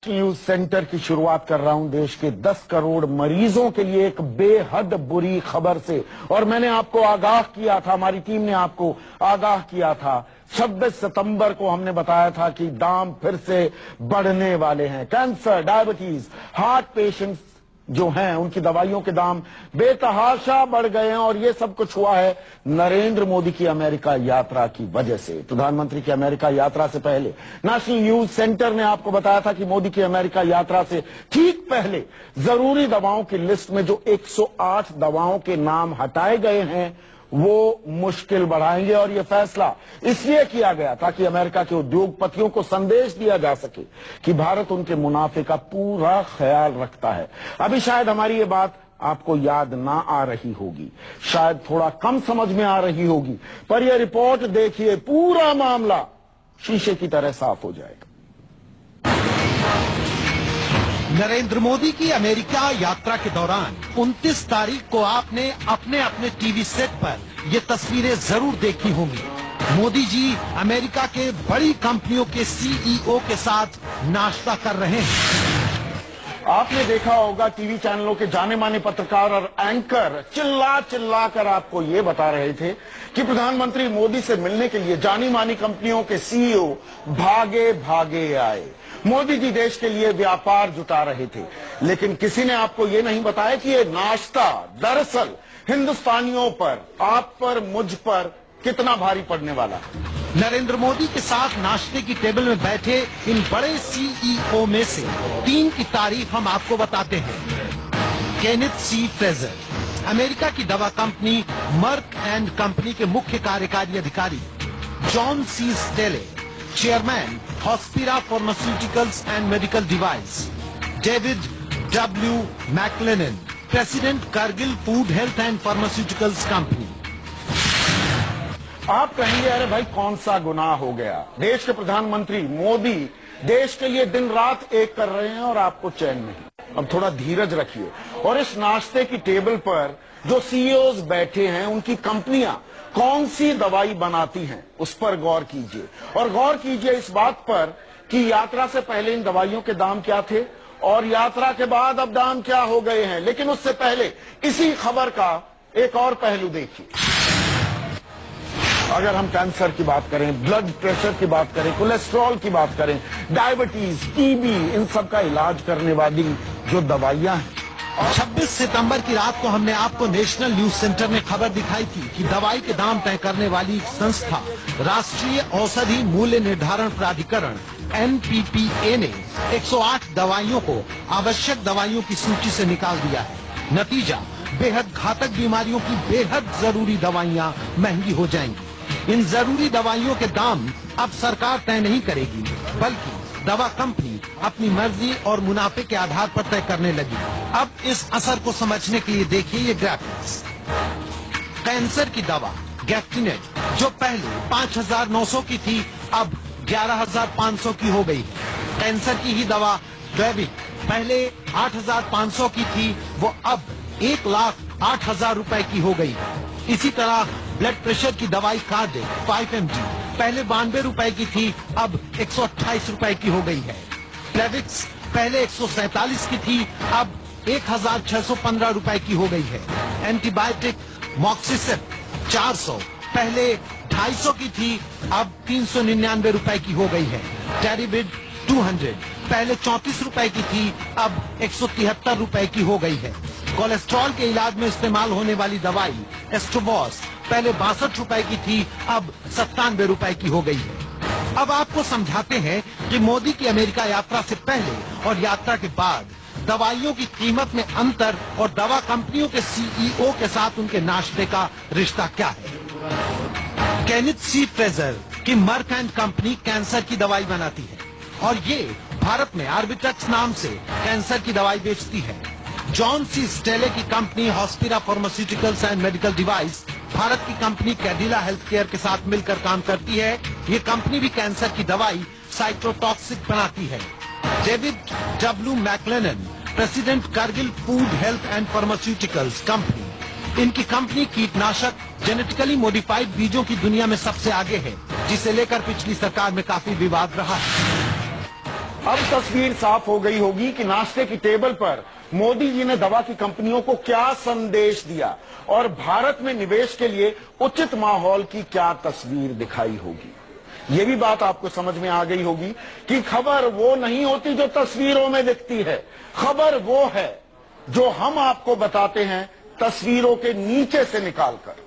News centre की शुरुआत कर रहा हूं देश के 10 करोड़ मरीजों के लिए एक बेहद बुरी खबर से। और मैंने आपको आगाह किया था, हमारी टीम ने आपको आगाह किया था, 26 सितंबर को हमने बताया था कि दाम फिर से बढ़ने वाले हैं। कैंसर, डायबिटीज, हार्ट पेशेंट्स जो हैं उनकी दवाइयों के दाम बेतहाशा बढ़ गए हैं। और ये सब कुछ हुआ है नरेंद्र मोदी की अमेरिका यात्रा की वजह से। प्रधानमंत्री की अमेरिका यात्रा से पहले नेशनल न्यूज सेंटर ने आपको बताया था कि मोदी की अमेरिका यात्रा से ठीक पहले जरूरी दवाओं की लिस्ट में जो 108 दवाओं के नाम हटाए गए हैं वो मुश्किल बढ़ाएंगे। और यह फैसला इसलिए किया गया ताकि अमेरिका के उद्योगपतियों को संदेश दिया जा सके कि भारत उनके मुनाफे का पूरा ख्याल रखता है। अभी शायद हमारी ये बात आपको याद ना आ रही होगी, शायद थोड़ा कम समझ में आ रही होगी, पर यह रिपोर्ट देखिए, पूरा मामला शीशे की तरह साफ हो जाएगा। नरेंद्र मोदी की अमेरिका यात्रा के दौरान 29 तारीख को आपने अपने अपने टीवी सेट पर ये तस्वीरें जरूर देखी होंगी। मोदी जी अमेरिका के बड़ी कंपनियों के सीईओ के साथ नाश्ता कर रहे हैं। आपने देखा होगा टीवी चैनलों के जाने माने पत्रकार और एंकर चिल्ला चिल्ला कर आपको ये बता रहे थे कि प्रधानमंत्री मोदी से मिलने के लिए जानी मानी कंपनियों के सीईओ भागे भागे आए। मोदी जी देश के लिए व्यापार जुटा रहे थे, लेकिन किसी ने आपको ये नहीं बताया कि ये नाश्ता दरअसल हिंदुस्तानियों पर, आप पर, मुझ पर कितना भारी पड़ने वाला है। नरेंद्र मोदी के साथ नाश्ते की टेबल में बैठे इन बड़े सीईओ में से 3 की तारीफ हम आपको बताते हैं। केनेथ सी फ्रेजर, अमेरिका की दवा कंपनी मर्क एंड कंपनी के मुख्य कार्यकारी अधिकारी। John C Staley, chairman Hospira pharmaceuticals and medical device. David W MacLennan, president Cargill food health and pharmaceuticals company. आप कहेंगे अरे भाई कौन सा गुनाह हो गया, देश के प्रधानमंत्री मोदी देश के लिए दिन रात एक कर रहे हैं और आपको चैन नहीं। अब थोड़ा धीरज रखिए और इस नाश्ते की टेबल पर जो सीईओज बैठे हैं उनकी कंपनियां कौन सी दवाई बनाती हैं उस पर गौर कीजिए। और गौर कीजिए इस बात पर कि यात्रा से पहले इन दवाइयों के दाम क्या थे और यात्रा के बाद अब दाम क्या हो गए हैं। लेकिन उससे पहले इसी खबर का एक और पहलू देखिए। अगर हम कैंसर की बात करें, ब्लड प्रेशर की बात करें, कोलेस्ट्रॉल की बात करें, डायबिटीज, टीबी, इन सब का इलाज करने वाली जो दवाइयां हैं। 26 सितंबर की रात को हमने आपको नेशनल न्यूज सेंटर में खबर दिखाई थी कि दवाई के दाम तय करने वाली संस्था राष्ट्रीय औषधि मूल्य निर्धारण प्राधिकरण NPPA ने 108 दवाइयों को आवश्यक दवाइयों की सूची से निकाल दिया है। नतीजा, बेहद घातक बीमारियों की बेहद जरूरी दवाइयां महंगी हो जाएंगी। इन जरूरी दवाइयों के दाम अब सरकार तय नहीं करेगी, बल्कि दवा कंपनी अपनी मर्जी और मुनाफे के आधार पर तय करने लगी। अब इस असर को समझने के लिए देखिए ये ग्राफिक्स। कैंसर की दवा गैफ्टिनेट जो पहले 5,900 की थी अब 11,500 की हो गई है। कैंसर की ही दवा डैविक पहले 8,500 की थी, वो अब 1,08,000 रुपए की हो गई है। इसी तरह ब्लड प्रेशर की दवाई कार्ड 5 mg पहले 92 रुपए की थी, अब 128 रुपए की हो गई है। प्लेविक्स पहले 147 की थी, अब 1,615 रुपए की हो गई है। एंटीबायोटिक मॉक्सिसिप 400 पहले 250 की थी, अब 399 रुपए की हो गई है। टेरिबिड 200 पहले 34 रुपए की थी, अब 173 रुपए की हो गई है। कोलेस्ट्रॉल के इलाज में इस्तेमाल होने वाली दवाई एस्ट्रोबॉस पहले 62 रुपए की थी, अब 97 रुपए की हो गई है। अब आपको समझाते हैं कि मोदी की अमेरिका यात्रा से पहले और यात्रा के बाद दवाइयों की कीमत में अंतर और दवा कंपनियों के सीईओ के साथ उनके नाश्ते का रिश्ता क्या है। केनेथ सी फ्रेजर की मर्क एंड कंपनी कैंसर की दवाई बनाती है और ये भारत में आर्बिट्रक्स नाम से कैंसर की दवाई बेचती है। जॉन सी स्टेले की company Hospira pharmaceuticals and medical device Bharat की कंपनी कैडिला हेल्थ केयर के साथ मिलकर काम करती है। ये कंपनी भी कैंसर की दवाई साइटोटॉक्सिक बनाती है। David W MacLennan, president Cargill food health and pharmaceuticals company, इनकी कंपनी कीटनाशक जेनेटिकली मॉडिफाइड बीजों की दुनिया में सबसे आगे है, जिसे लेकर पिछली सरकार में काफी विवाद रहा है। अब तस्वीर साफ हो गई होगी कि नाश्ते की टेबल पर मोदी जी ने दवा की कंपनियों को क्या संदेश दिया और भारत में निवेश के लिए उचित माहौल की क्या तस्वीर दिखाई होगी। ये भी बात आपको समझ में आ गई होगी कि खबर वो नहीं होती जो तस्वीरों में दिखती है, खबर वो है जो हम आपको बताते हैं तस्वीरों के नीचे से निकालकर।